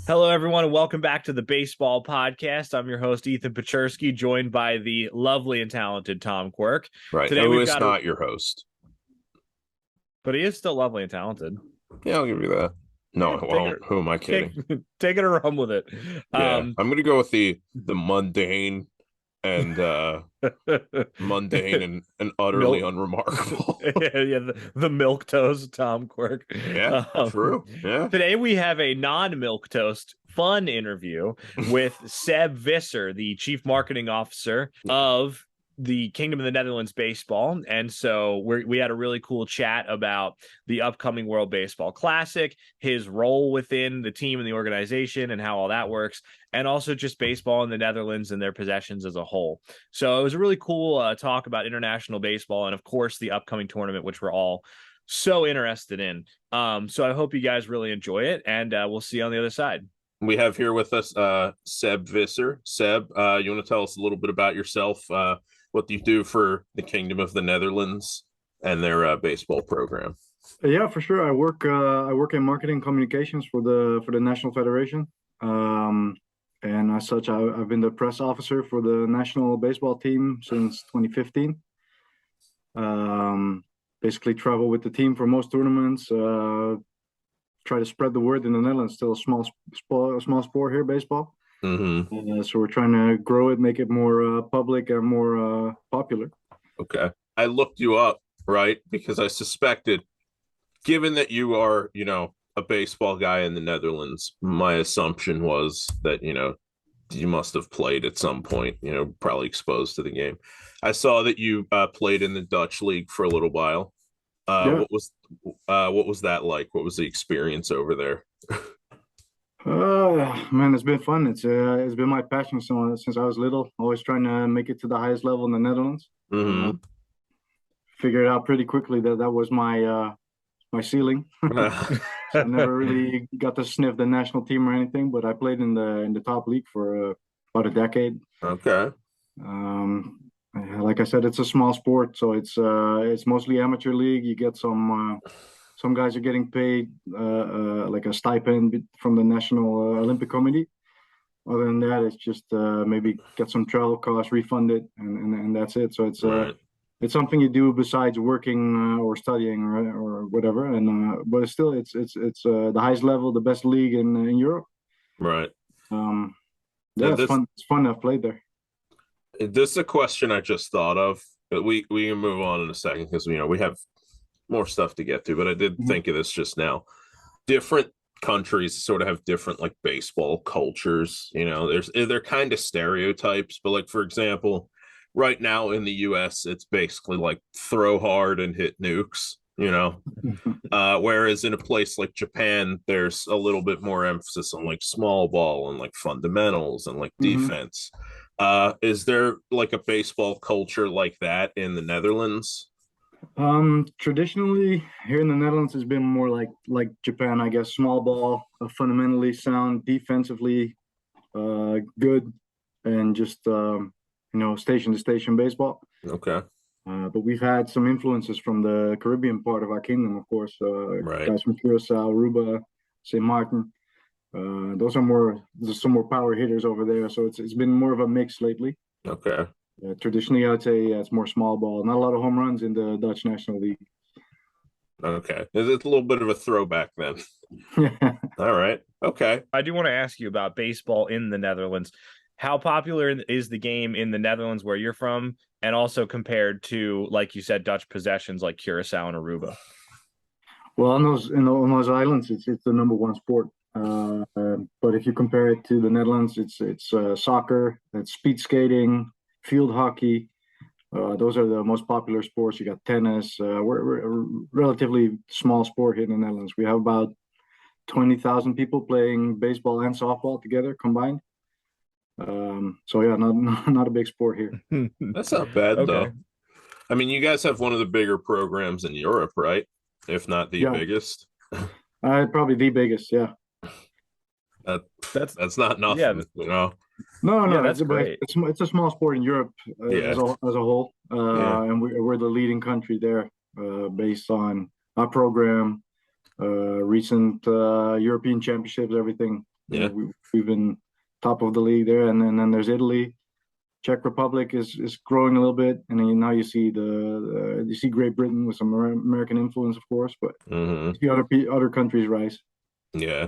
Hello, everyone, and welcome back to the Baseball Podcast. I'm your host, Ethan Pachersky, joined by the lovely and talented Tom Quirk. Right. Today, Who we've is got a, not your host? but he is still lovely and talented. Yeah, I'll give you that. No, Yeah, I won't. Who am I take, kidding? take it or run with it. Yeah, I'm gonna go with the mundane and mundane and utterly Milk, unremarkable. yeah, the milk toast, Tom Quirk. Yeah, Um, true. Yeah. Today we have a non-milk toast fun interview with Seb Visser, the chief marketing officer of the Kingdom of the Netherlands baseball. And so we had a really cool chat about the upcoming World Baseball Classic, his role within the team and the organization and how all that works, and also just baseball in the Netherlands and their possessions as a whole. So it was a really cool talk about international baseball and, of course, the upcoming tournament, which we're all so interested in. So I hope you guys really enjoy it, and we'll see you on the other side. We have here with us Seb Visser. Seb, you want to tell us a little bit about yourself, what you do for the Kingdom of the Netherlands and their baseball program? Yeah, for sure. I work in marketing communications for the National Federation, and as such, I've been the press officer for the national baseball team since 2015. Basically, travel with the team for most tournaments. Try to spread the word in the Netherlands. Still a small sport here, baseball. So we're trying to grow it, make it more public and more popular. Okay. I looked you up, right? Because I suspected, given that you are, a baseball guy in the Netherlands, my assumption was that, you must have played at some point, probably exposed to the game. I saw that you played in the Dutch league for a little while. Yeah. What was that like? What was the experience over there? Man, it's been fun. It's been my passion since I was little. Always trying to make it to the highest level in the Netherlands. Mm-hmm. Figured out pretty quickly that was my ceiling. So I never really got to sniff the national team or anything, but I played in the top league for about a decade. Okay. Um, like I said, it's a small sport, so it's mostly amateur league. You get some guys are getting paid like a stipend from the National Olympic Committee. Other than that, it's just maybe get some travel costs refunded, and that's it. So Right. it's something you do besides working or studying or whatever. And but it's the highest level, the best league in Europe. Right. Um, yeah, Now, it's fun. It's fun. I've played there. this is a question I just thought of. But we can move on in a second because we have more stuff to get to. But I did Mhm. think of this just now. Different countries sort of have different like baseball cultures. They're kind of stereotypes, but like for example, right now in the US, it's basically like throw hard and hit nukes. Whereas in a place like Japan, there's a little bit more emphasis on like small ball and like fundamentals and like Mhm. defense. Is there like a baseball culture like that in the Netherlands? Traditionally here in the Netherlands, it's been more like Japan, I guess. Small ball, fundamentally sound, defensively good, and just station to station baseball. Okay. But we've had some influences from the Caribbean part of our kingdom, of course. Right. Guys from Curacao, Aruba, St. Martin. There's some more power hitters over there. So it's been more of a mix lately. Okay. Traditionally, I'd say it's more small ball. Not a lot of home runs in the Dutch National League. Okay. It's a little bit of a throwback then. All right. Okay. I do want to ask you about baseball in the Netherlands. How popular is the game in the Netherlands where you're from, and also compared to, like you said, Dutch possessions like Curacao and Aruba? Well, on those islands, it's the number one sport. But if you compare it to the Netherlands, it's soccer, it's speed skating, field hockey. Those are the most popular sports. You got tennis. We're a relatively small sport here in the Netherlands. We have about 20,000 people playing baseball and softball together combined. So yeah, not a big sport here. That's not bad Okay. though. I mean, you guys have one of the bigger programs in Europe, right? If not the Yeah, biggest. probably the biggest. Yeah. That That's that's not yeah, nothing. No, yeah, no, that's but great. it's a small sport in Europe Yeah. as a whole, Yeah. and we're the leading country there based on our program, recent European championships, everything. Yeah. We've been top of the league there, and then there's Italy. Czech Republic is growing a little bit, and then now you see you see Great Britain with some American influence, of course, but you see other countries rise. Yeah.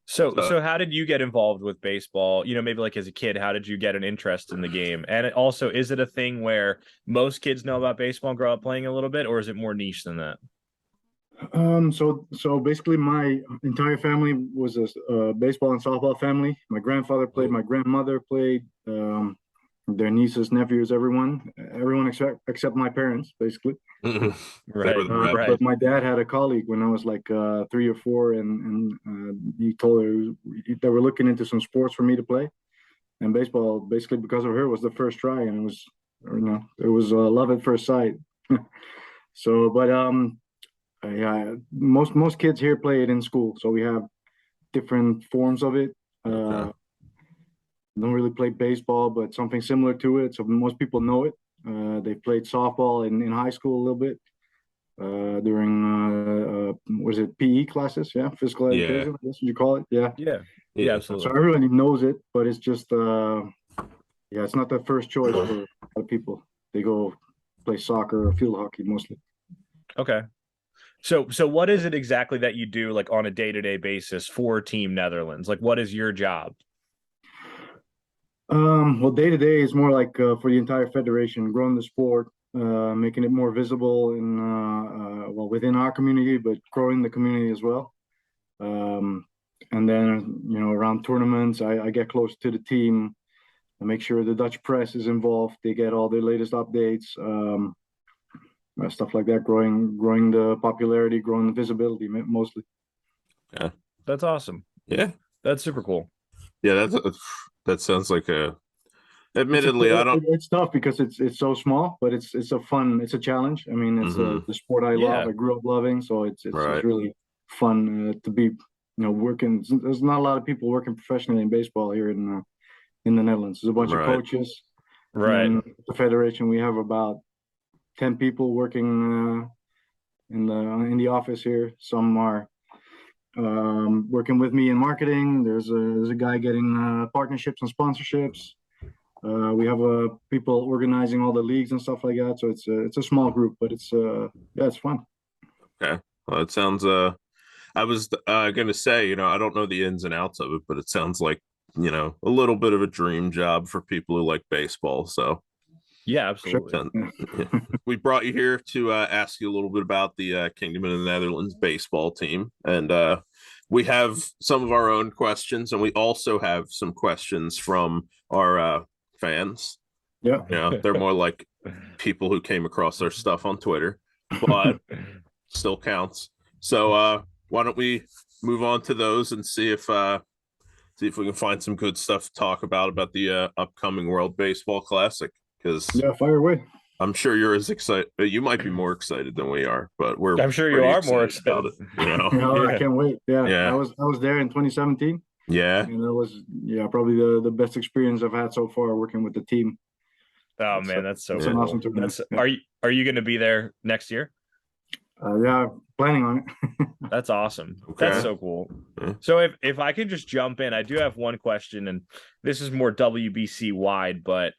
So how did you get involved with baseball? Maybe like as a kid, how did you get an interest in the game? And also, is it a thing where most kids know about baseball and grow up playing a little bit, or is it more niche than that? So basically, my entire family was a baseball and softball family. My grandfather played, my grandmother played, their nieces, nephews, everyone except my parents, basically. Right. But my dad had a colleague when I was like 3 or 4, and he told her they were looking into some sports for me to play, and baseball, basically because of her, was the first try, and it was love at first sight. So, but yeah, most kids here play it in school, so we have different forms of it. Don't really play baseball, but something similar to it. So most people know it. They played softball in high school a little bit during was it PE classes? Yeah, physical education. I guess you call it. Yeah, Absolutely. So everybody knows it, but it's just it's not the first choice for a lot of people. They go play soccer or field hockey mostly. Okay. So what is it exactly that you do like on a day-to-day basis for Team Netherlands? Like, what is your job? Well, day to day is more like for the entire federation, growing the sport, making it more visible within our community, but growing the community as well. And then around tournaments, I get close to the team. I make sure the Dutch press is involved. They get all the latest updates, stuff like that. Growing the popularity, growing the visibility, mostly. Yeah, that's awesome. Yeah, that's super cool. Yeah, that sounds like a. Admittedly, it's tough because it's so small, but it's a challenge. I mean, it's the sport I love. I grew up loving, so it's really fun to be working. There's not a lot of people working professionally in baseball here in the Netherlands. There's a bunch of coaches. Right. And the federation, we have about 10 people working in the office here. Some are working with me in marketing. There's a guy getting partnerships and sponsorships. We have people organizing all the leagues and stuff like that. So it's a small group, but it's fun. Okay, well, it sounds. I was gonna say, I don't know the ins and outs of it, but it sounds like a little bit of a dream job for people who like baseball. So yeah, absolutely. We brought you here to ask you a little bit about the Kingdom of the Netherlands baseball team, and we have some of our own questions, and we also have some questions from our fans. Yeah, they're more like people who came across our stuff on Twitter, but still counts. So why don't we move on to those and see if we can find some good stuff to talk about the upcoming World Baseball Classic. Because fire away. I'm sure you're as excited. You might be more excited than we are, but I'm sure you are more excited about it. I can't wait. Yeah. I was there in 2017. Yeah, and it was probably the best experience I've had so far working with the team. Oh man, that's so cool. An awesome tournament. Are you going to be there next year? Yeah, planning on it. That's awesome. Okay. That's so cool. So if I can just jump in, I do have one question, and this is more WBC wide, but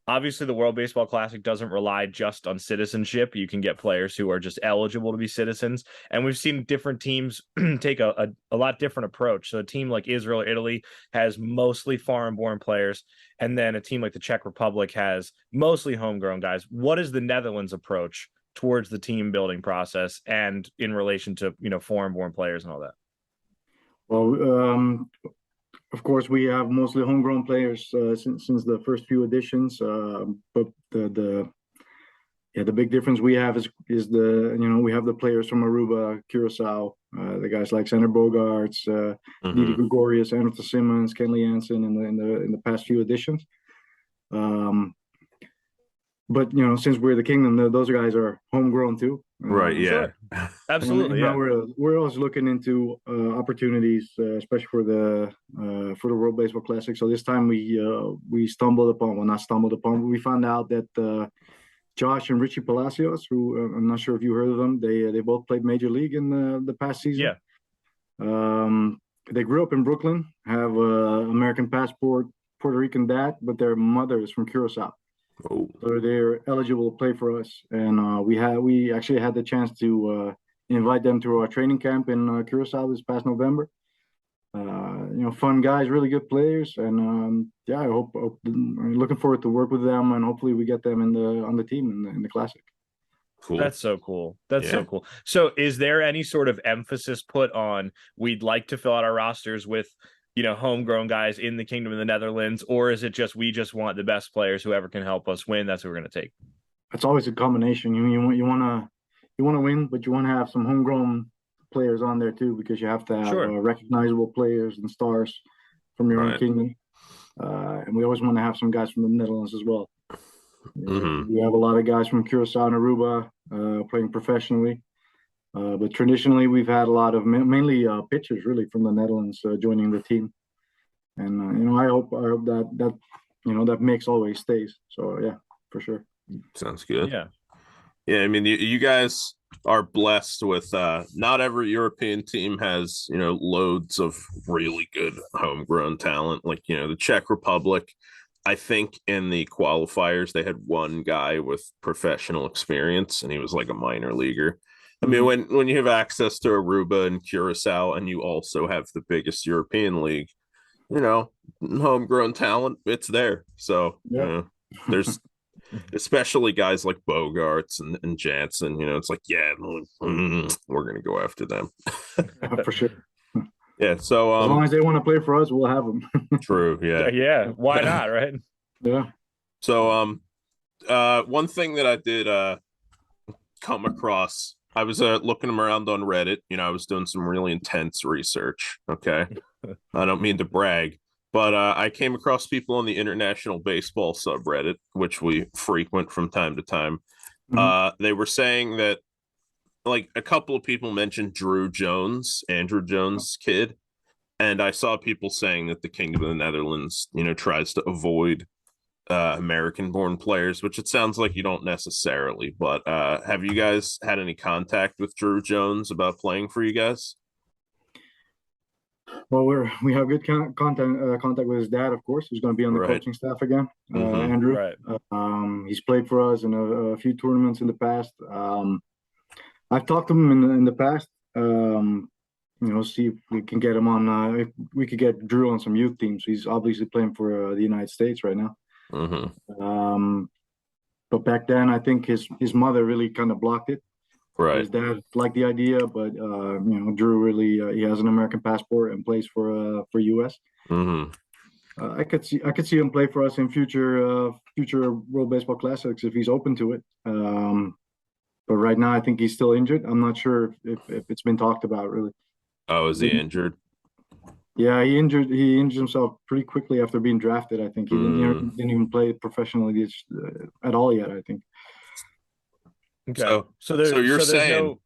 obviously the World Baseball Classic doesn't rely just on citizenship. You can get players who are just eligible to be citizens, and we've seen different teams take a lot different approach. So a team like Israel or Italy has mostly foreign-born players, and then a team like the Czech Republic has mostly homegrown guys. What is the Netherlands approach towards the team building process and in relation to foreign-born players and all that? Well, of course, we have mostly homegrown players since the first few editions. But the big difference we have is we have the players from Aruba, Curacao, the guys like Sander Bogaerts, Didi Gregorius, Anderson Simmons, Kenley Jansen in the past few editions. But since we're the Kingdom, those guys are homegrown too. Right. Yeah. Sure. Absolutely. And we're also looking into opportunities, especially for the World Baseball Classic. So this time we stumbled upon, well, not stumbled upon, but we found out that Josh and Richie Palacios, who I'm not sure if you heard of them, they both played Major League in the past season. Yeah. They grew up in Brooklyn, have a American passport, Puerto Rican dad, but their mother is from Curacao. Oh, So they're eligible to play for us, and we actually had the chance to invite them to our training camp in Curacao this past November. Fun guys, really good players, and yeah, I'm looking forward to work with them, and hopefully we get them on the team in the classic. cool. That's so cool. That's so cool. So is there any sort of emphasis put on we'd like to fill out our rosters with, homegrown guys in the Kingdom of the Netherlands, or is it just we just want the best players, whoever can help us win, that's what we're going to take? It's always a combination. You want to win, but you want to have some homegrown players on there too, because you have to have recognizable players and stars from your own kingdom. And we always want to have some guys from the Netherlands as well. Mm-hmm. We have a lot of guys from Curacao and Aruba playing professionally. But traditionally, we've had a lot of mainly pitchers really from the Netherlands joining the team. And I hope that mix always stays. So yeah, for sure. Sounds good. Yeah. Yeah, I mean, you guys are blessed with not every European team has, loads of really good homegrown talent. Like, the Czech Republic, I think in the qualifiers, they had one guy with professional experience, and he was like a minor leaguer. I mean, when you have access to Aruba and Curacao, and you also have the biggest European league, homegrown talent, it's there. So, there's especially guys like Bogarts and Jansen, it's like, yeah, we're going to go after them. For sure. Yeah, so as long as they want to play for us, we'll have them. True, yeah. Yeah, why not, right? Yeah. So one thing that I did come across, I was looking around on Reddit, I was doing some really intense research, okay? I don't mean to brag, but I came across people on the International Baseball subreddit, which we frequent from time to time. They were saying that, like, a couple of people mentioned Druw Jones, Andrew Jones' kid, and I saw people saying that the Kingdom of the Netherlands, tries to avoid American-born players, which it sounds like you don't necessarily. But have you guys had any contact with Druw Jones about playing for you guys? Well, we have good contact with his dad, of course, who's going to be on the coaching staff again, Andrew. Right. He's played for us in a few tournaments in the past. I've talked to him in the past. See if we can get him on. If we could get Druw on some youth teams. He's obviously playing for the United States right now. But back then, I think his mother really kind of blocked it. Right. His dad liked the idea, but Druw really he has an American passport and plays for US. I could see him play for us in future World Baseball Classics if he's open to it. But right now, I think he's still injured. I'm not sure if it's been talked about really. Oh, is he injured? Yeah, he injured himself pretty quickly after being drafted. I think he didn't even play professionally at all yet, I think. Okay. So you're saying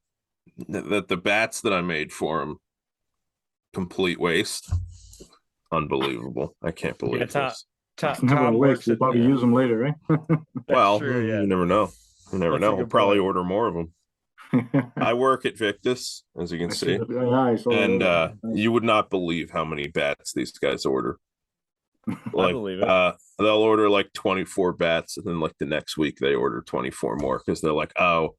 that the bats that I made for him, complete waste? Unbelievable. I can't believe this. Never a waste. We'll probably use them later, right? Well, true, yeah. You never know. You never know. We'll probably order more of them. I work at Victus, as you can see. And you would not believe how many bats these guys order. Like, I believe it. They'll order like 24 bats, and then like the next week they order 24 more because they're like, 12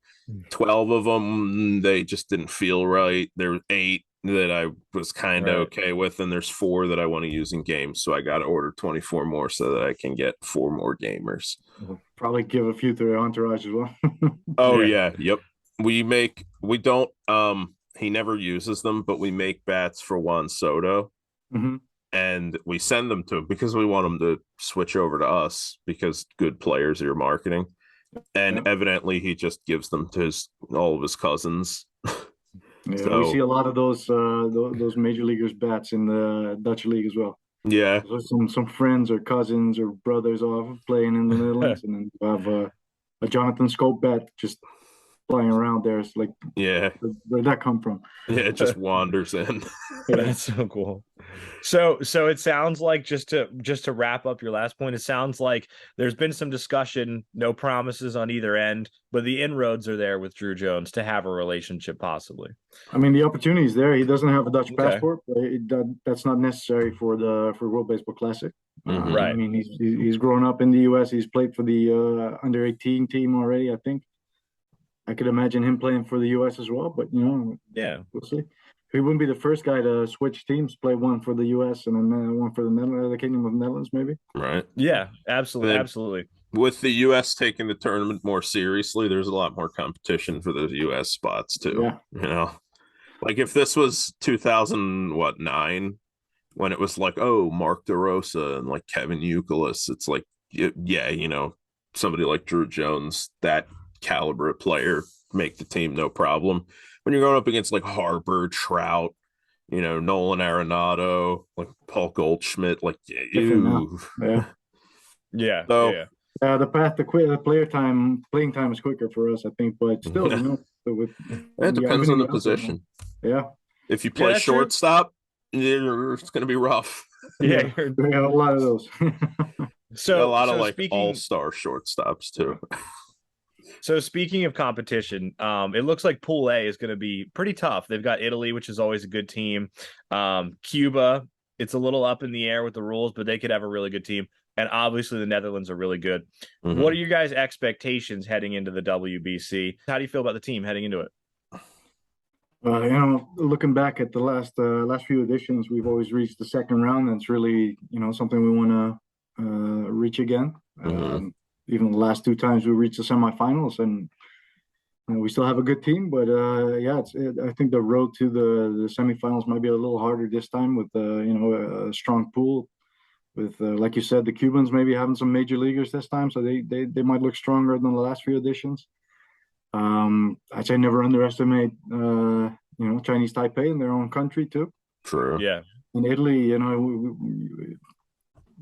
of them, they just didn't feel right. There were 8 that I was kind of okay with, and there's 4 that I want to use in games. So I got to order 24 more so that I can get 4 more gamers. We'll probably give a few to their entourage as well. Yep. We don't, he never uses them, but we make bats for Juan Soto. And we send them to him because we want him to switch over to us because good players are marketing. And evidently he just gives them to all of his cousins. We see a lot of those major leaguers bats in the Dutch league as well. Yeah. There's some friends or cousins or brothers off playing in the Netherlands, and then you have a Jonathan Scope bat just flying around there. It's like, Yeah. where'd that come from? Yeah, it just wanders in. That's so cool. So it sounds like, just to wrap up your last point, it sounds like there's been some discussion, no promises on either end, but the inroads are there with Druw Jones to have a relationship possibly. I mean, the opportunity is there. He doesn't have a Dutch Okay. passport, but that's not necessary for World Baseball Classic. Mhm. Right. I mean, he's grown up in the U.S. He's played for the under 18 team already, I think. I could imagine him playing for the U.S. as well, but Yeah. we'll see. He wouldn't be the first guy to switch teams, play one for the U.S. and then one for the Kingdom of the Netherlands, maybe. Right. Yeah, absolutely. Then- Absolutely. With the U.S. taking the tournament more seriously, there's a lot more competition for those U.S. spots too. Yeah. You know, like if this was 2009, when it was like, oh, Mark DeRosa and like Kevin Youkilis, it's like, yeah, somebody like Druw Jones, that caliber of player, make the team no problem. When you're going up against like Harper, Trout, Nolan Arenado, like Paul Goldschmidt, like, ew. Yeah. Yeah. So- yeah. The path to playing time is quicker for us, I think, but still, It depends on the position. Yeah. If you play that's true. shortstop, it's going to be rough. Yeah. We have a lot of those. So a lot of like speaking, all-star shortstops too. So speaking of competition, it looks like Pool A is going to be pretty tough. They've got Italy, which is always a good team. Cuba, it's a little up in the air with the rules, but they could have a really good team. And obviously the Netherlands are really good. Mhm. What are you guys' expectations heading into the WBC? How do you feel about the team heading into it? Looking back at the last few editions, we've always reached the second round. And it's really, something we want to reach again. Mhm. Even the last two times we reached the semifinals, and we still have a good team. But I think the road to the semifinals might be a little harder this time with a strong pool. With like you said, the Cubans maybe having some major leaguers this time, so they might look stronger than the last few editions. I'd say never underestimate Chinese Taipei in their own country too. True. Yeah. In Italy,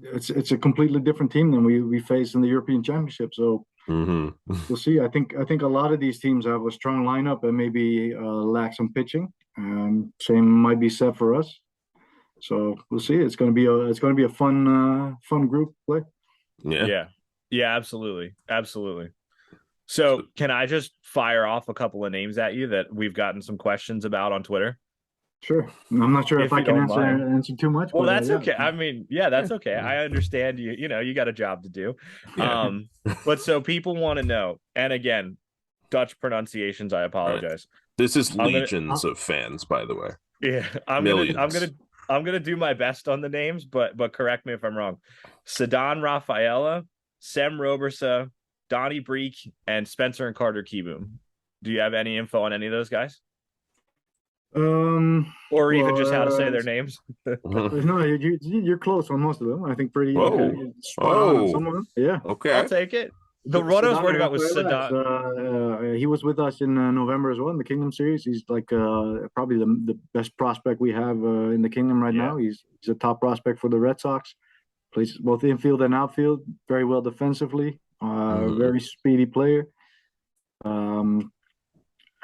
it's a completely different team than we face in the European Championship. So Mhm. we'll see. I think a lot of these teams have a strong lineup and maybe lack some pitching. Same might be said for us. So we'll see. It's going to be a fun group play. Yeah. Yeah, absolutely. Absolutely. So can I just fire off a couple of names at you that we've gotten some questions about on Twitter? Sure. I'm not sure If if I you can don't mind. answer too much. Well, but, that's yeah. okay. I mean, yeah, that's okay. I understand you. You got a job to do. Yeah. But so people want to know, and again, Dutch pronunciations, I apologize. This is I'm gonna- legions of fans, by the way. Yeah, I'm gonna do my best on the names, but correct me if I'm wrong. Sadan Rafaela, Sem Robersa, Donnie Breek, and Spencer and Carter Kieboom. Do you have any info on any of those guys? Or even just how to say their names? No, you're close on most of them. I think pretty Whoa. spot on on some of them. Yeah. Okay. I'll take it. The what I was worried about was Rafaela, Sadan. he was with us in November as well in the Kingdom Series. He's like probably the best prospect we have in the Kingdom right now. He's a top prospect for the Red Sox. Plays both infield and outfield. Very well defensively. Very speedy player.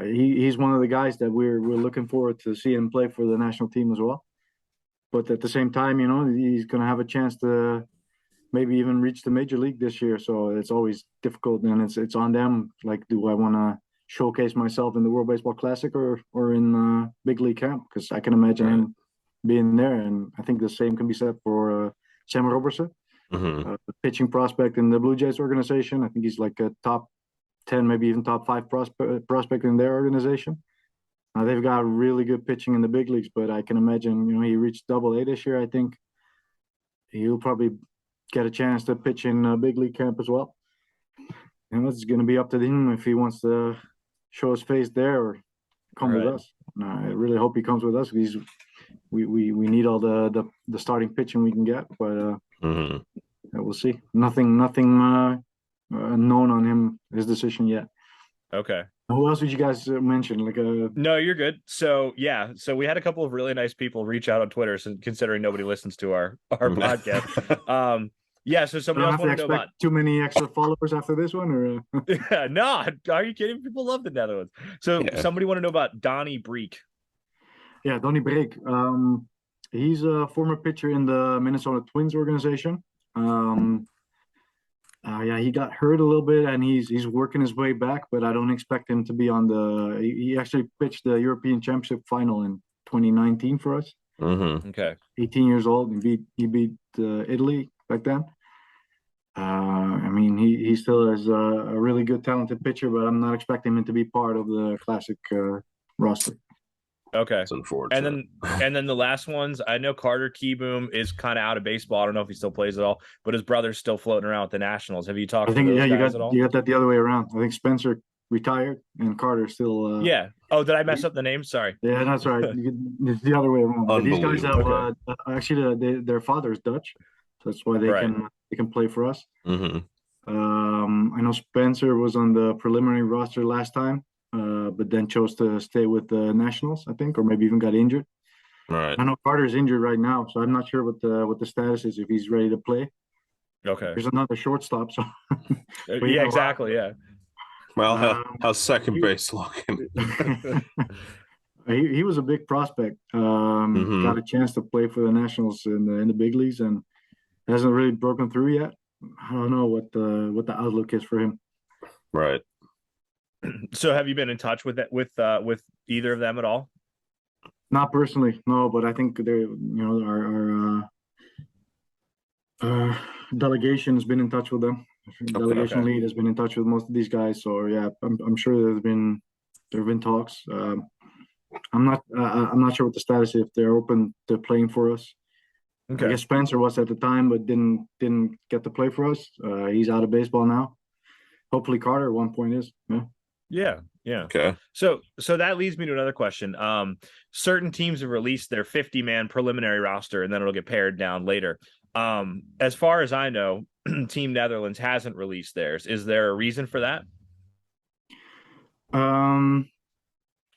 He's one of the guys that we're looking forward to see him play for the national team as well. But at the same time, he's going to have a chance to maybe even reach the major league this year. So it's always difficult, and it's on them. Like, do I want to showcase myself in the World Baseball Classic or in big league camp? Because I can imagine him being there, and I think the same can be said for Sam Robertson, the pitching prospect in the Blue Jays organization. I think he's like a top 10, maybe even top 5 prospect in their organization. They've got really good pitching in the big leagues, but I can imagine, he reached Double-A this year. I think he'll probably get a chance to pitch in big league camp as well. And it's going to be up to him if he wants to show his face there or come with us. I really hope he comes with us. We need all the starting pitching we can get, but we'll see. Nothing known on his decision yet. Okay. Who else did you guys mention? No, you're good. So we had a couple of really nice people reach out on Twitter, considering nobody listens to our podcast. Yeah. So I somebody don't else have to want to know expect about. too many extra followers after this one, or No, are you kidding? People love the Netherlands. So Yeah. somebody want to know about Donnie Breek. yeah, Donny Breek. He's a former pitcher in the Minnesota Twins organization. Yeah, he got hurt a little bit, and he's working his way back. But I don't expect him to be on the. He actually pitched the European Championship final in 2019 for us. Mm-hmm. Okay. 18 years old, and he beat Italy back then. I mean, he still is a really good, talented pitcher, but I'm not expecting him to be part of the classic roster. Okay. It's unfortunate. And then the last ones, I know Carter Keyboom is kind of out of baseball. I don't know if he still plays at all, but his brother's still floating around with the Nationals. Have you talked I to think those yeah, guys at all? you got that the other way around. I think Spencer retired and Carter still. Yeah. Oh, did I mess up the name? Sorry. Yeah, that's right. It's the other way around. But these guys have Okay. actually their father's Dutch, so that's why they Right. can play for us. Mm-hmm. I know Spencer was on the preliminary roster last time, but then chose to stay with the Nationals, I think, or maybe even got injured. Right. I know Carter's injured right now, so I'm not sure what the status is if he's ready to play. Okay. There's another shortstop, so Yeah, exactly. Yeah. Well, how's second base looking? he was a big prospect. Got a chance to play for the Nationals in the big leagues, and hasn't really broken through yet. I don't know what the outlook is for him. Right. So have you been in touch with that with either of them at all? Not personally, no, but I think our delegation has been in touch with them. Delegation Okay. lead has been in touch with most of these guys. So yeah, I'm sure there have been talks. I'm not sure what the status is, if they're open to playing for us. Okay. I guess Spencer was at the time, but didn't get to play for us. He's out of baseball now. Hopefully Carter at one point is. Yeah. Yeah. Yeah. Okay. So that leads me to another question. Certain teams have released their 50-man preliminary roster, and then it'll get pared down later. As far as I know, Team Netherlands hasn't released theirs. Is there a reason for that?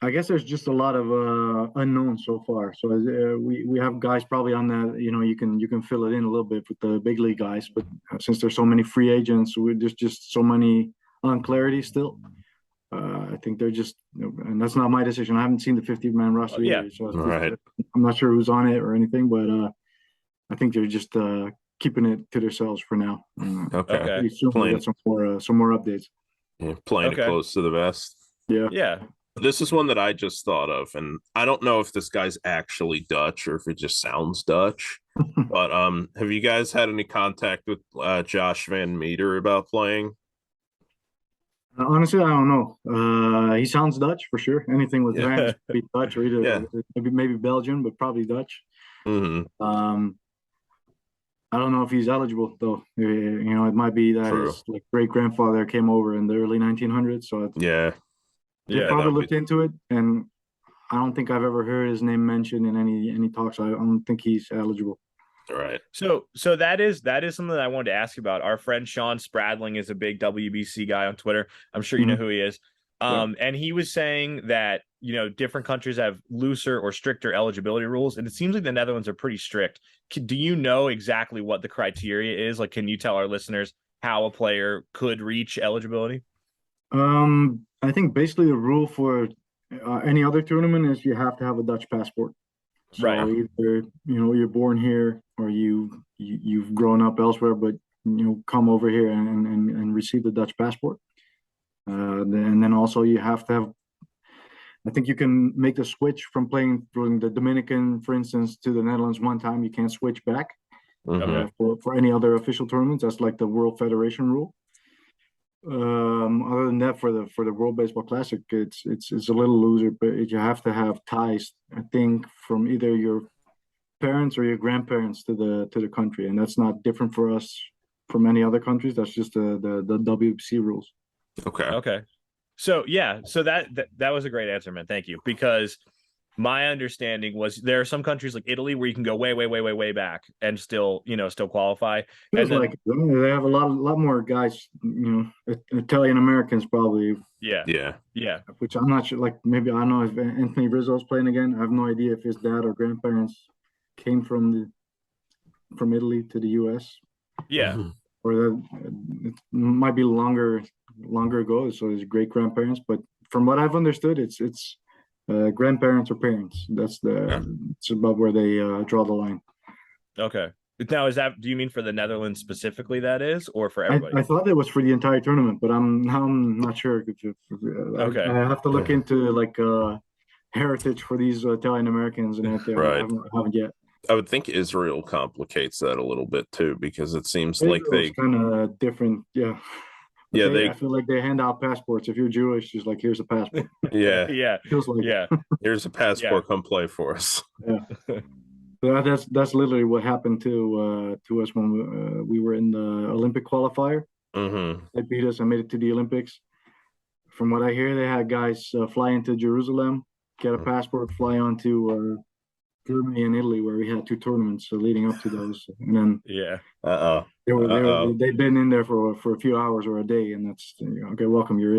I guess there's just a lot of unknowns so far. So we have guys probably on that. You can fill it in a little bit with the big league guys, but since there's so many free agents, there's just so many unclarity still. I think they're just, and that's not my decision. I haven't seen the 50-man roster either, so Right. I'm not sure who's on it or anything. But I think they're just keeping it to themselves for now. Okay. Pretty soon we'll get some more updates. Yeah, playing it close to the vest. Yeah. Yeah. This is one that I just thought of, and I don't know if this guy's actually Dutch or if it just sounds Dutch. But have you guys had any contact with Josh Van Meter about playing? Honestly, I don't know. He sounds Dutch for sure. Anything with Van is be Dutch or either maybe Belgian, but probably Dutch. Mm-hmm. I don't know if he's eligible though. It might be that his great grandfather came over in the early 1900s. So they probably looked into it, and I don't think I've ever heard his name mentioned in any talks. I don't think he's eligible. Right. So that is something that I wanted to ask you about. Our friend Sean Spradling is a big WBC guy on Twitter. I'm sure you know who he is. And he was saying that, different countries have looser or stricter eligibility rules. And it seems like the Netherlands are pretty strict. Do you know exactly what the criteria is? Like, can you tell our listeners how a player could reach eligibility? I think basically the rule for any other tournament is you have to have a Dutch passport. So either you're born here or you've grown up elsewhere, but come over here and receive the Dutch passport. And then also you have to have. I think you can make the switch from playing from the Dominican, for instance, to the Netherlands one time. You can't switch back for any other official tournaments. That's like the World Federation rule. Other than that, for the World Baseball Classic, it's a little looser, but you have to have ties, I think, from either your parents or your grandparents to the country, and that's not different for us from any other countries. That's just the WBC rules. Okay. So that was a great answer, man. Thank you. Because my understanding was there are some countries like Italy where you can go way back and still qualify. And then, they have a lot more guys, Italian Americans probably. Yeah. Which I'm not sure. Like maybe I don't know if Anthony Rizzo's playing again. I have no idea if his dad or grandparents came from Italy to the U.S. Yeah. or it might be longer ago. So his great grandparents, but from what I've understood, it's grandparents or parents. It's about where they draw the line. Okay. Now, do you mean for the Netherlands specifically, that is, or for everybody? I thought it was for the entire tournament, but I'm not sure. Okay. I have to look into like heritage for these Italian Americans and everything. Right. I haven't yet. I would think Israel complicates that a little bit too, because it seems Israel's like they kind of different, yeah. Yeah, I feel like they hand out passports. If you're Jewish, just like, here's a passport. Yeah. Feels like Yeah. Here's a passport. Come play for us. Yeah. That's literally what happened to us when we were in the Olympic qualifier. Mm-hmm. They beat us and made it to the Olympics. From what I hear, they had guys fly into Jerusalem, get a passport, fly on to Germany and Italy, where we had 2 tournaments leading up to those, and then Yeah. they've been in there for a few hours or a day, and that's okay. Welcome, you're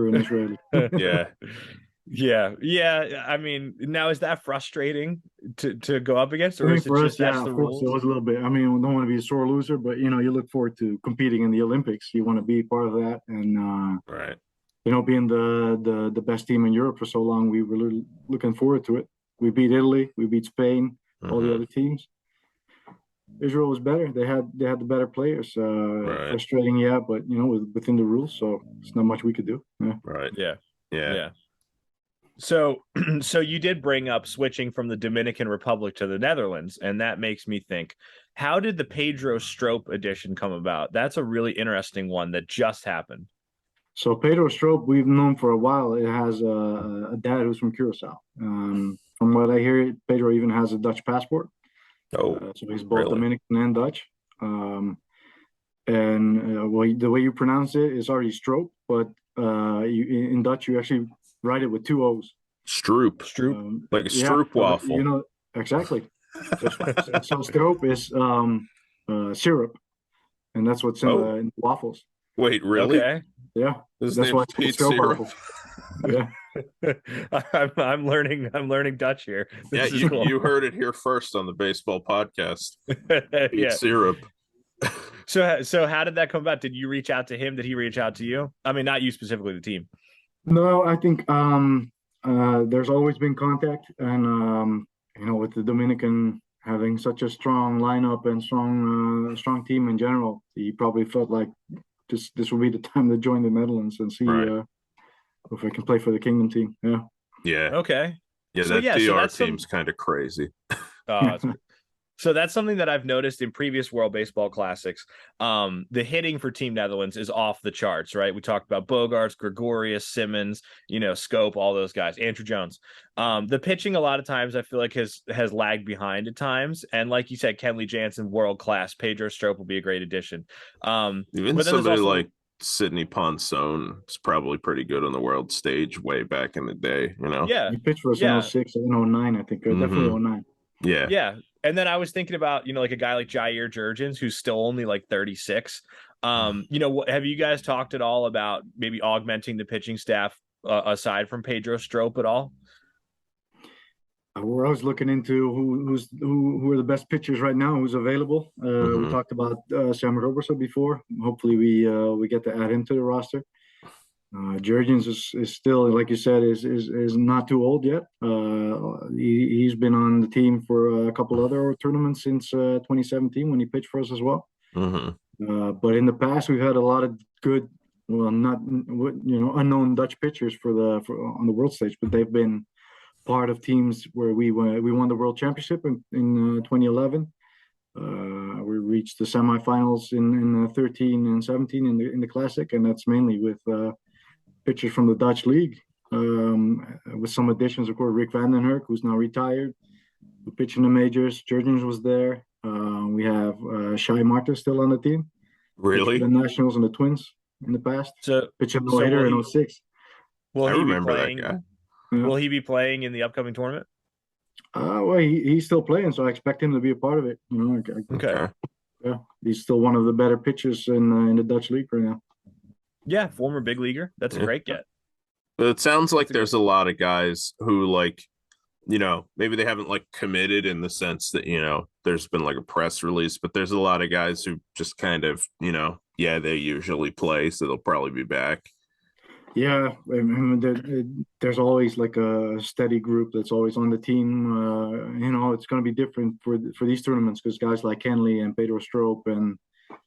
an Israeli. Yeah. I mean, now is that frustrating to go up against, or I is think it for just us, that's the of course, rules? it was a little bit. I mean, we don't want to be a sore loser, but you look forward to competing in the Olympics. You want to be part of that, and Right. being the best team in Europe for so long, we were looking forward to it. We beat Italy, we beat Spain, all the other teams. Israel was better. They had the better players. Right. Frustrating, yeah, but within the rules, so it's not much we could do. Yeah. Right. Yeah. So you did bring up switching from the Dominican Republic to the Netherlands, and that makes me think, how did the Pedro Strop edition come about? That's a really interesting one that just happened. So Pedro Strop, we've known for a while. It has a dad who's from Curacao. From what I hear, Pedro even has a Dutch passport. Oh, so he's both really? Dominican and Dutch. The way you pronounce it is already Strop, but in Dutch you actually write it with 2 O's. Stroop. Like a Stroop waffle. Exactly. So Strop is syrup, and that's what's in the waffles. Wait, really? Okay. Yeah, that's why it's called Strop waffle. Yeah. I'm learning Dutch here. This you heard it here first on the baseball podcast. Beet syrup. So how did that come about? Did you reach out to him? Did he reach out to you? I mean, not you specifically, the team. No, I think there's always been contact, and with the Dominican having such a strong lineup and strong team in general, he probably felt like this will be the time to join the Netherlands and see if I can play for the Kingdom team. Yeah. Yeah. Okay. Yeah, so, DR team's kind of crazy. So that's something that I've noticed in previous World Baseball Classics. The hitting for Team Netherlands is off the charts, right? We talked about Bogarts, Gregorius, Simmons, Scope, all those guys, Andrew Jones. The pitching a lot of times I feel like has lagged behind at times. And like you said, Kenley Jansen, world class. Pedro Strop will be a great addition. Even somebody like Sidney Ponson is probably pretty good on the world stage way back in the day, Yeah. He pitched for us in 06 and 09, I think. Definitely 09. Yeah. And then I was thinking about, like a guy like Jair Jurgens, who's still only like 36. Have you guys talked at all about maybe augmenting the pitching staff aside from Pedro Strop at all? We're always looking into who are the best pitchers right now, who's available. We talked about Sam Robertson before. Hopefully we get to add him to the roster. Jurgens is still, like you said, is not too old yet. He's been on the team for a couple other tournaments since 2017 when he pitched for us as well. But in the past, we've had a lot of good, not unknown Dutch pitchers on the world stage, but they've been part of teams where we won the World Championship in 2011. We reached the semifinals in 13 and 17 in the Classic, and that's mainly with pitchers from the Dutch league, with some additions, of course. Rick van den Hurk, who's now retired, who pitched in the majors. Jurgens was there. We have Shai Marta still on the team. Really? The Nationals and the Twins in the past. So pitching later in 06. I remember that guy. Will he be playing in the upcoming tournament? Well, he's still playing, so I expect him to be a part of it. Okay. Yeah, he's still one of the better pitchers in the Dutch league right now. Yeah, former big leaguer. That's a great get. But it sounds like there's a lot of guys who maybe they haven't like committed in the sense that, there's been like a press release, but there's a lot of guys who just kind of, yeah, they usually play, so they'll probably be back. Yeah, I mean, there's always like a steady group that's always on the team. It's going to be different for these tournaments because guys like Kenley and Pedro Strop and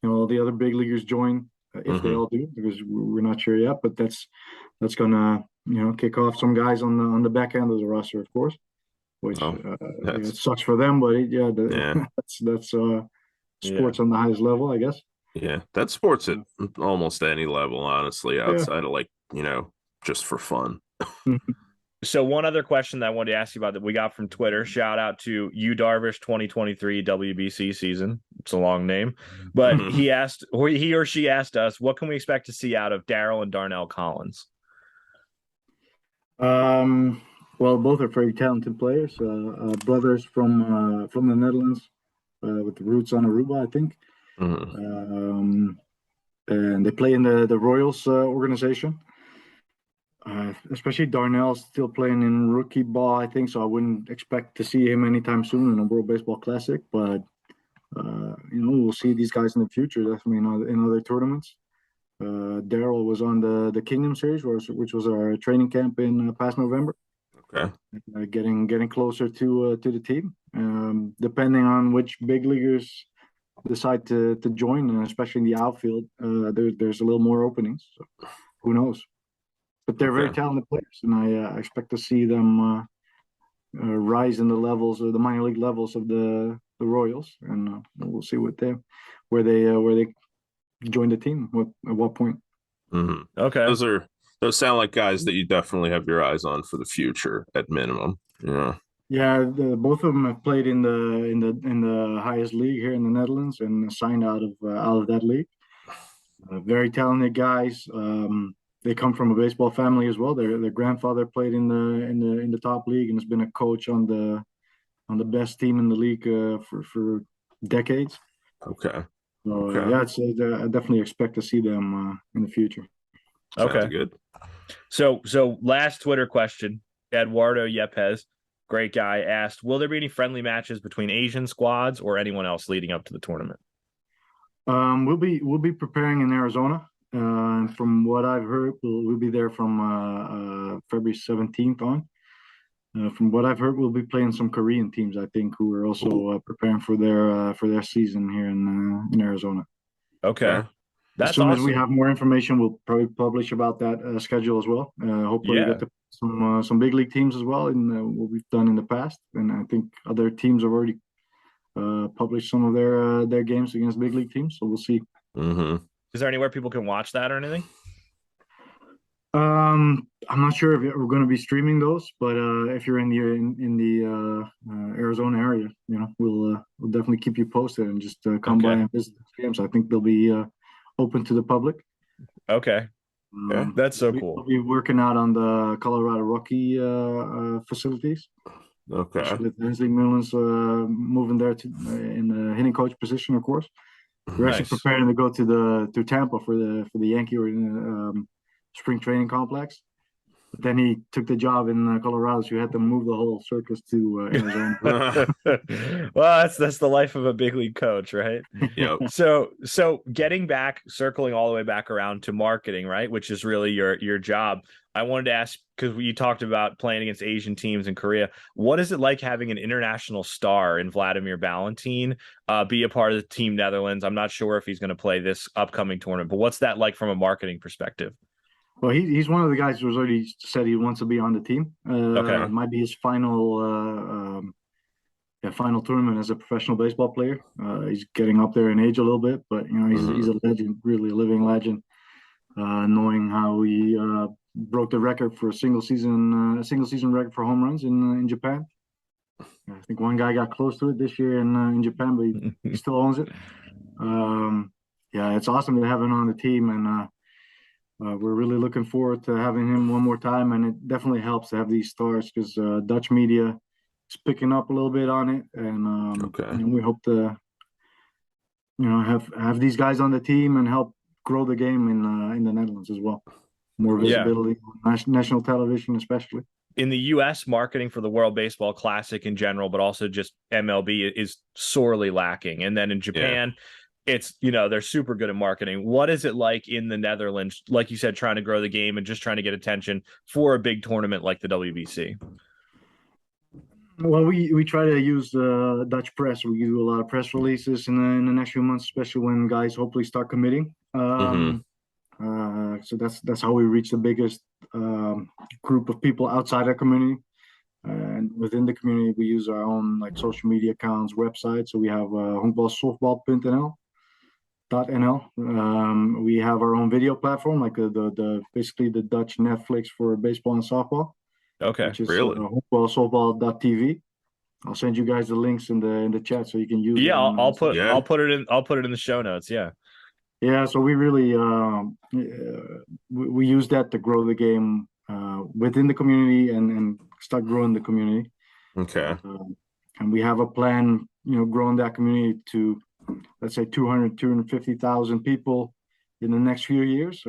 all the other big leaguers join if they all do, because we're not sure yet. But that's gonna kick off some guys on the back end of the roster, of course, which it sucks for them. But that's sports on the highest level, I guess. Yeah, that's sports at almost any level, honestly, outside of like, just for fun. So one other question that I wanted to ask you about that we got from Twitter, shout out to U Darvish 2023 WBC season. It's a long name, but he or she asked us, what can we expect to see out of Darryl and Darnell Collins? Well, both are very talented players, brothers from the Netherlands, with the roots on Aruba, I think. And they play in the Royals organization. Especially Darnell's still playing in rookie ball, I think, so I wouldn't expect to see him anytime soon in a World Baseball Classic. But we'll see these guys in the future, definitely in other tournaments. Darryl was on the Kingdom Series, which was our training camp in past November. Okay. Getting closer to the team. Depending on which big leaguers decide to join, especially in the outfield, there's a little more openings. So who knows? But they're very talented players, and I expect to see them rise in the levels of the minor league levels of the Royals, and we'll see where they join the team at what point. Okay, those sound like guys that you definitely have your eyes on for the future at minimum. Yeah, both of them have played in the highest league here in the Netherlands and signed out of that league. Very talented guys. They come from a baseball family as well. Their grandfather played in the top league and has been a coach on the best team in the league for decades. Okay. So yeah, I definitely expect to see them in the future. Okay, sounds good. So last Twitter question, Eduardo Yepes, great guy, asked, will there be any friendly matches between Asian squads or anyone else leading up to the tournament? We'll be preparing in Arizona. From what I've heard, we'll be there from February 17th on. From what I've heard, we'll be playing some Korean teams, I think, who are also preparing for their season here in Arizona. Okay. As soon as we have more information, we'll probably publish about that schedule as well. Hopefully, we get to some big league teams as well in what we've done in the past. And I think other teams have already published some of their games against big league teams. So we'll see. Is there anywhere people can watch that or anything? I'm not sure if we're going to be streaming those, but if you're in the Arizona area, we'll definitely keep you posted and just come by and visit the games. I think they'll be open to the public. Okay. That's so cool. We'll be working out on the Colorado Rocky facilities. Okay. With Hensley Mullins moving there in the hitting coach position, of course. We're actually preparing to go to Tampa for the Yankee spring training complex. But then he took the job in Colorado, so you had to move the whole circus to Arizona. Well, that's the life of a big league coach, right? Yep. So getting back, circling all the way back around to marketing, right, which is really your job. I wanted to ask, because you talked about playing against Asian teams in Korea. What is it like having an international star in Vladimir Valentin be a part of the Team Netherlands? I'm not sure if he's going to play this upcoming tournament, but what's that like from a marketing perspective? Well, he's one of the guys who's already said he wants to be on the team. It might be his final tournament as a professional baseball player. He's getting up there in age a little bit, but he's a legend, really a living legend. Knowing how he broke the record for a single season record for home runs in Japan. I think one guy got close to it this year in Japan, but he still owns it. It's awesome to have him on the team, and we're really looking forward to having him one more time. And it definitely helps to have these stars because Dutch media is picking up a little bit on it, and we hope to have these guys on the team and help grow the game in the Netherlands as well. More visibility on national television, especially. in the US, marketing for the World Baseball Classic in general, but also just MLB is sorely lacking. And then in Japan, it's, they're super good at marketing. What is it like in the Netherlands, like you said, trying to grow the game and just trying to get attention for a big tournament like the WBC? Well, we try to use the Dutch press. We do a lot of press releases in the next few months, especially when guys hopefully start committing. So that's how we reach the biggest group of people outside our community. And within the community, we use our own like social media accounts, website. So we have honkbalsoftbal.nl. We have our own video platform, like the basically the Dutch Netflix for baseball and softball. Okay, which is really? honkbalsoftbal.tv. I'll send you guys the links in the chat so you can use. Yeah, it I'll put it in the show notes. Yeah. Yeah, so we really we use that to grow the game within the community and start growing the community. Okay. And we have a plan, growing that community to, let's say 250,000 people in the next few years.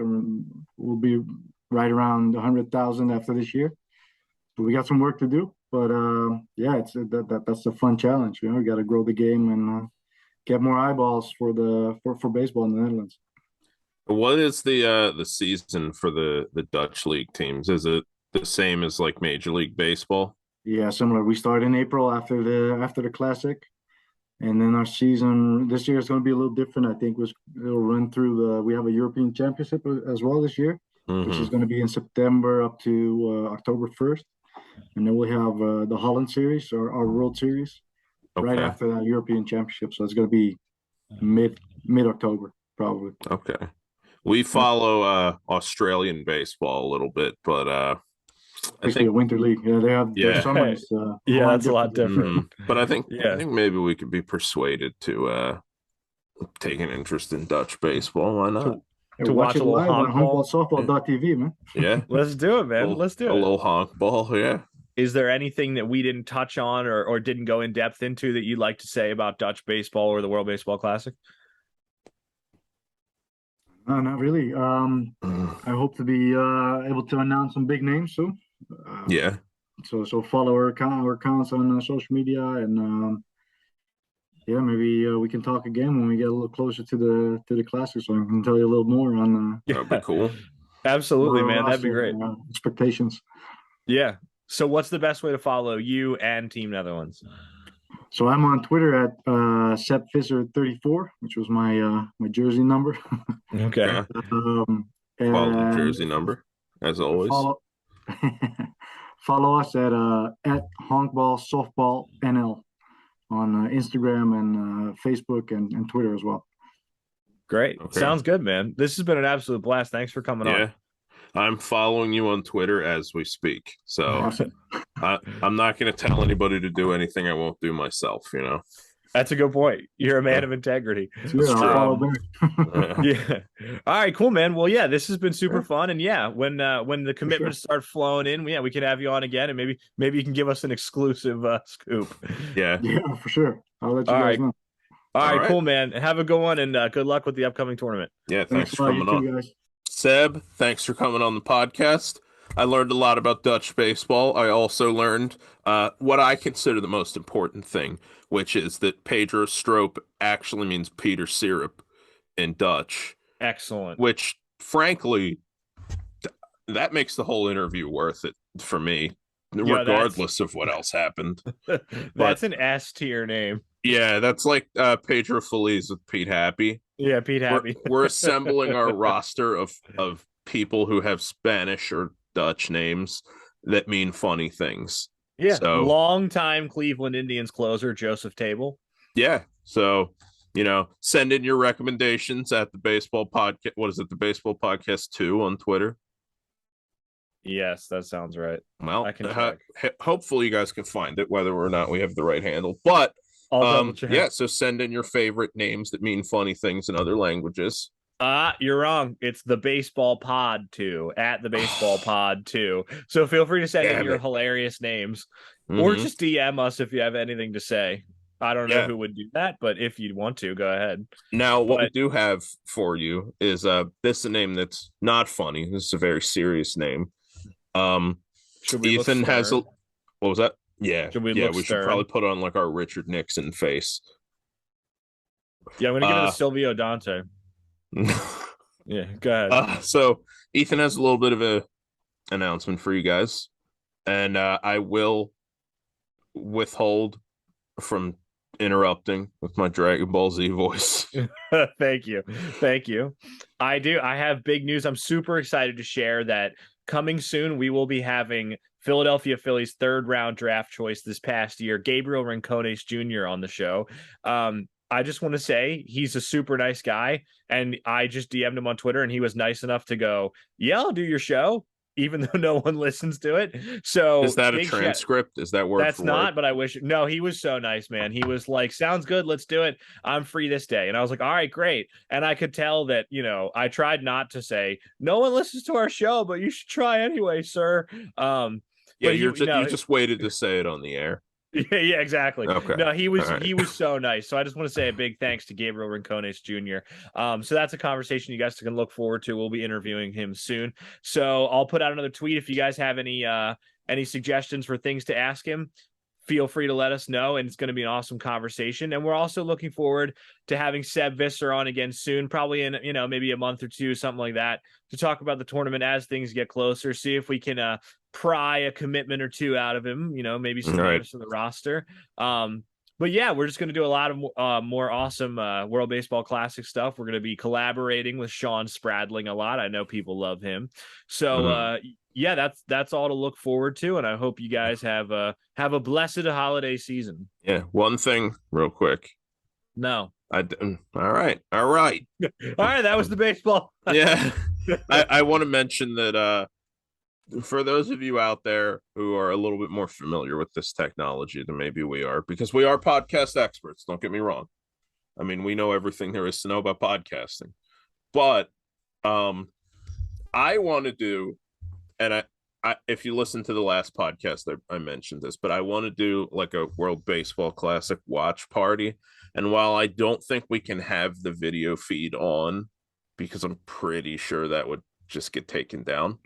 We'll be right around 100,000 after this year. So we got some work to do, but it's that's a fun challenge. We got to grow the game and get more eyeballs for baseball in the Netherlands. What is the season for the Dutch league teams? Is it the same as like Major League Baseball? Yeah, similar. We start in April after the Classic, and then our season this year is going to be a little different. I think it'll run through we have a European Championship as well this year, which is going to be in September up to October 1st, and then we have the Holland Series or our World Series right after that European Championship. So it's going to be mid October probably. Okay. We follow Australian baseball a little bit, but I think a winter league. Yeah, they have their summers. That's a lot different. But I think maybe we could be persuaded to take an interest in Dutch baseball. Why not? To watch it live on honkbalsoftbal.tv, man. Yeah, let's do it, man. Let's do it. A little honk ball, yeah. Is there anything that we didn't touch on or didn't go in depth into that you'd like to say about Dutch baseball or the World Baseball Classic? No, not really. I hope to be able to announce some big names soon. So follow our accounts on social media, and maybe we can talk again when we get a little closer to the Classic, so I can tell you a little more on. That'd be cool. Absolutely, man. That'd be great. Expectations. Yeah. So what's the best way to follow you and Team Netherlands? So I'm on Twitter at Seb Visser 34, which was my jersey number. Okay. Follow the jersey number as always. Follow us at honkbalsoftbal.nl on Instagram and Facebook and Twitter as well. Great. Okay. Sounds good, man. This has been an absolute blast. Thanks for coming on. I'm following you on Twitter as we speak. So awesome. I'm not going to tell anybody to do anything I won't do myself, That's a good point. You're a man of integrity. Yeah. All right, cool, man. Well, this has been super fun. And when the commitments start flowing in, we can have you on again, and maybe you can give us an exclusive scoop. Yeah, for sure. I'll let you guys know. All right, cool, man. Have a good one, and good luck with the upcoming tournament. Yeah, thanks for coming on. Guys. Seb, thanks for coming on the podcast. I learned a lot about Dutch baseball. I also learned what I consider the most important thing, which is that Pedro Strop actually means Peter Syrup in Dutch. Excellent. Which, frankly, that makes the whole interview worth it for me, regardless of what else happened. That's an S tier name. Yeah, that's like Pedro Feliz with Pete Happy. Yeah, Pete Happy. We're assembling our roster of people who have Spanish or Dutch names that mean funny things. Yeah, so, long-time Cleveland Indians closer, Joseph Table. Yeah, so, send in your recommendations at the Baseball Podcast. What is it, the Baseball Podcast 2 on Twitter? Yes, that sounds right. Well, I can hopefully you guys can find it, whether or not we have the right handle. But so send in your favorite names that mean funny things in other languages. You're wrong. It's the Baseball Pod 2 at the Baseball Pod 2. So feel free to send in your hilarious names, or just DM us if you have anything to say. I don't know who would do that, but if you want to, go ahead. Now, what we do have for you is this is a name that's not funny. This is a very serious name. Should we look Ethan has a stern? what was that? Yeah, Should we yeah. look We should stern? probably put on like our Richard Nixon face. Yeah, I'm gonna give it to Uh, Silvio Dante. Yeah, go ahead. so Ethan has a little bit of a announcement for you guys, and I will withhold from interrupting with my Dragon Ball Z voice. Thank you. Thank you. I do. I have big news. I'm super excited to share that coming soon, we will be having Philadelphia Phillies third round draft choice this past year, Gabriel Rincones Jr. on the show. I just want to say he's a super nice guy. And I just DM'd him on Twitter and he was nice enough to go, yeah, I'll do your show, even though no one listens to it. So Is that a big transcript? Is that word That's for not, word? but I wish. No, he was so nice, man. He was like, sounds good. Let's do it. I'm free this day. And I was like, all right, great. And I could tell that, I tried not to say, no one listens to our show, but you should try anyway, sir. Yeah, But you just waited to say it on the air. yeah, exactly. Okay. No, he was Right. he was so nice. So I just want to say a big thanks to Gabriel Rincones Jr. So that's a conversation you guys can look forward to. We'll be interviewing him soon. So I'll put out another tweet if you guys have any suggestions for things to ask him. Feel free to let us know, and it's going to be an awesome conversation. And we're also looking forward to having Seb Visser on again soon, probably in maybe a month or two, something like that, to talk about the tournament as things get closer. See if we can pry a commitment or two out of him. Maybe some names from the roster. But yeah, we're just going to do a lot of more awesome World Baseball Classic stuff. We're going to be collaborating with Sean Spradling a lot. I know people love him. So yeah, that's all to look forward to, and I hope you guys have a blessed holiday season. Yeah, one thing real quick. No. All right. All right, that was the baseball. Yeah. I want to mention that for those of you out there who are a little bit more familiar with this technology than maybe we are, because we are podcast experts, don't get me wrong. I mean, we know everything there is to know about podcasting. But I want to do, and I if you listen to the last podcast, I mentioned this, but I want to do like a World Baseball Classic watch party. And while I don't think we can have the video feed on, because I'm pretty sure that would just get taken down.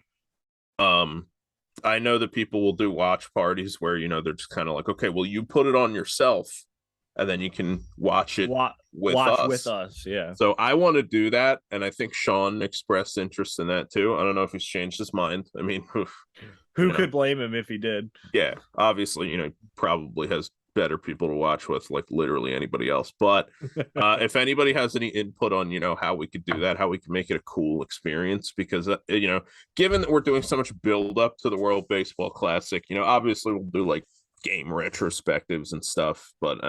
I know that people will do watch parties where, they're just kind of like, okay, well, you put it on yourself and then you can watch it with us. Yeah. So I want to do that. And I think Sean expressed interest in that too. I don't know if he's changed his mind. I mean, who could blame him if he did? Yeah, obviously, probably has better people to watch with, like literally anybody else. But if anybody has any input on, how we could do that, how we can make it a cool experience, because, given that we're doing so much build up to the World Baseball Classic, obviously we'll do like game retrospectives and stuff. But,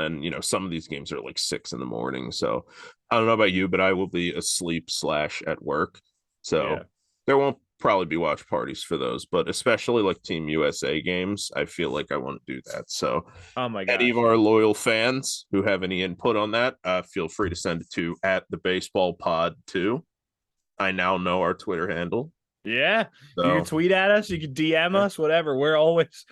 some of these games are like 6 a.m. So I don't know about you, but I will be asleep / at work. So there won't probably be watch parties for those, but especially like Team USA games, I feel like I want to do that. So oh my god, any of our loyal fans who have any input on that, feel free to send it to @thebaseballpod2. I now know our Twitter handle. Yeah, so, you can tweet at us, you can DM us, whatever. We're always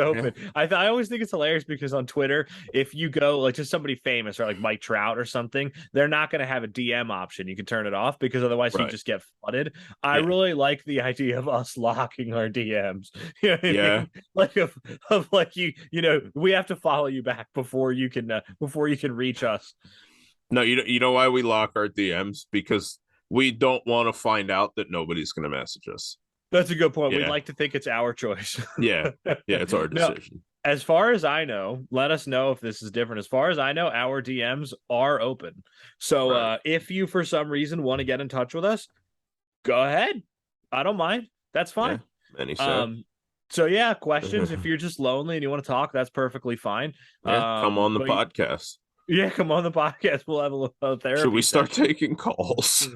open. Yeah. I always think it's hilarious because on Twitter, if you go like to somebody famous or like Mike Trout or something, they're not going to have a DM option. You can turn it off because otherwise you just get flooded. I really like the idea of us locking our DMs. You know what I mean? Like of like we have to follow you back before you can reach us. No, you know why we lock our DMs? Because we don't want to find out that nobody's going to message us. That's a good point. We'd like to think it's our choice. Yeah, it's our decision. No, as far as I know, let us know if this is different. As far as I know, our DMs are open. So if you, for some reason, want to get in touch with us, go ahead. I don't mind. That's fine. Yeah, so yeah, questions. If you're just lonely and you want to talk, that's perfectly fine. Yeah, come on the podcast. Yeah, come on the podcast. We'll have a little therapy. Should we start taking calls?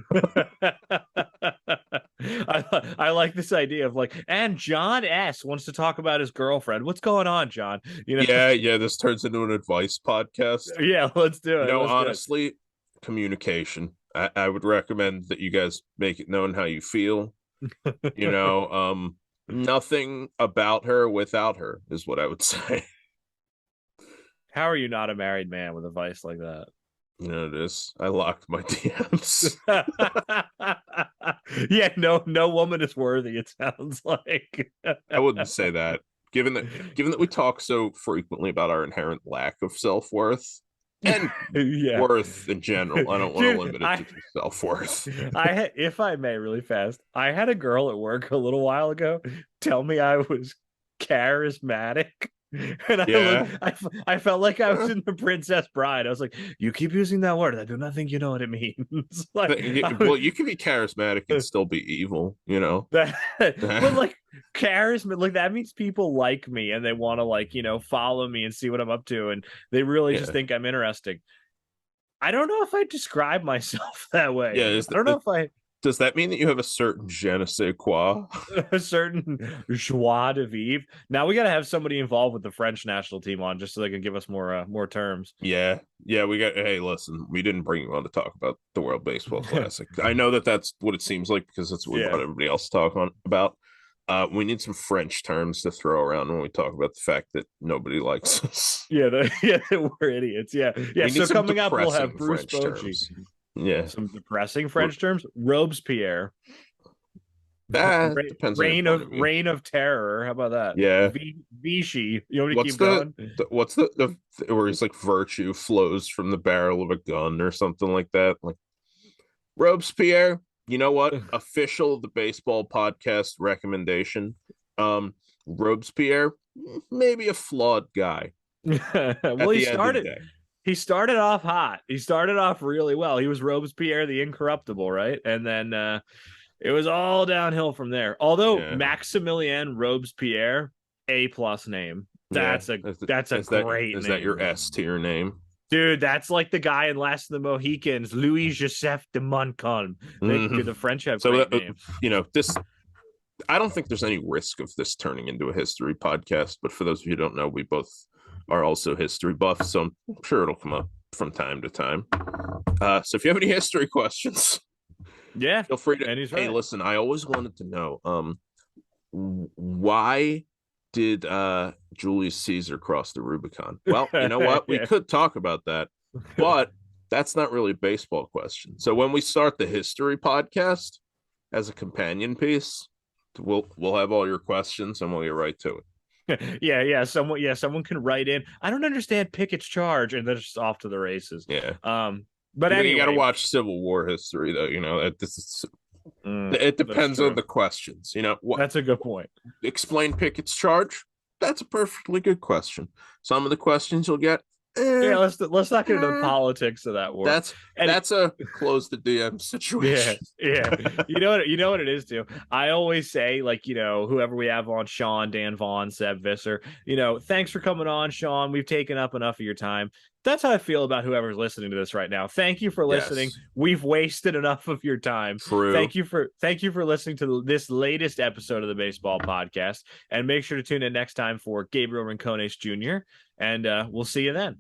I like this idea of like, and John S. wants to talk about his girlfriend. What's going on, John? Yeah. This turns into an advice podcast. Yeah, let's do it. Honestly, communication. I would recommend that you guys make it known how you feel. Nothing about her without her is what I would say. How are you not a married man with advice like that? It is. I locked my DMs. Yeah, no woman is worthy, it sounds like. I wouldn't say that. Given that we talk so frequently about our inherent lack of self-worth and Yeah. worth in general, I don't want to Dude, limit it to just self-worth. if I may, really fast, I had a girl at work a little while ago tell me I was charismatic. And Yeah. I felt like I was in The Princess Bride. I was like, you keep using that word. I do not think you know what it means. Like, Well, you can be charismatic and still be evil, you know. but like charisma, like that means people like me and they want to like, follow me and see what I'm up to. And they really just Yeah. think I'm interesting. I don't know if I describe myself that way. Yeah, I don't know if I does that mean that you have a certain je ne sais quoi? a certain joie de vivre. Now we got to have somebody involved with the French national team on just so they can give us more terms. Yeah, we got. Hey, listen, we didn't bring you on to talk about the World Baseball Classic. I know that that's what it seems like because that's what everybody else talk on about. We need some French terms to throw around when we talk about the fact that nobody likes us. Yeah, we're idiots. Yeah. So coming up, we'll have Bruce Bochy. Yeah, some depressing French terms. Robespierre. Depends. Reign of Terror. How about that? Yeah. Vichy. You want me to keep going? What's the where it's like virtue flows from the barrel of a gun or something like that? Like Robespierre. You know what? Official of the baseball podcast recommendation. Robespierre, maybe a flawed guy. Well, he started off hot. He started off really well. He was Robespierre the Incorruptible, right? And then it was all downhill from there. Although Maximilien Robespierre, A+ name. That's a great name. Is that your S tier name? Dude, that's like the guy in Last of the Mohicans, Louis Joseph de Montcalm. The French have great names. This. I don't think there's any risk of this turning into a history podcast, but for those of you who don't know, we both are also history buffs, so I'm sure it'll come up from time to time. So if you have any history questions, feel free to. Hey, listen, I always wanted to know, why did Julius Caesar cross the Rubicon? Well, you know what? We could talk about that, but that's not really a baseball question. So when we start the history podcast as a companion piece, we'll have all your questions and we'll get right to it. Someone can write in. I don't understand Pickett's charge, and they're just off to the races. Yeah. But anyway, you got to watch Civil War history, though. It depends on the questions. That's a good point. Explain Pickett's charge. That's a perfectly good question. Some of the questions you'll get. Let's not get into the politics of that war. That's a close the DM situation. Yeah. You know what it is too. I always say, like, whoever we have on, Sean, Dan Vaughn, Seb Visser, thanks for coming on, Sean. We've taken up enough of your time. That's how I feel about whoever's listening to this right now. Thank you for listening. Yes. We've wasted enough of your time. True. Thank you for listening to this latest episode of the Baseball Podcast. And make sure to tune in next time for Gabriel Rincones Jr. And we'll see you then.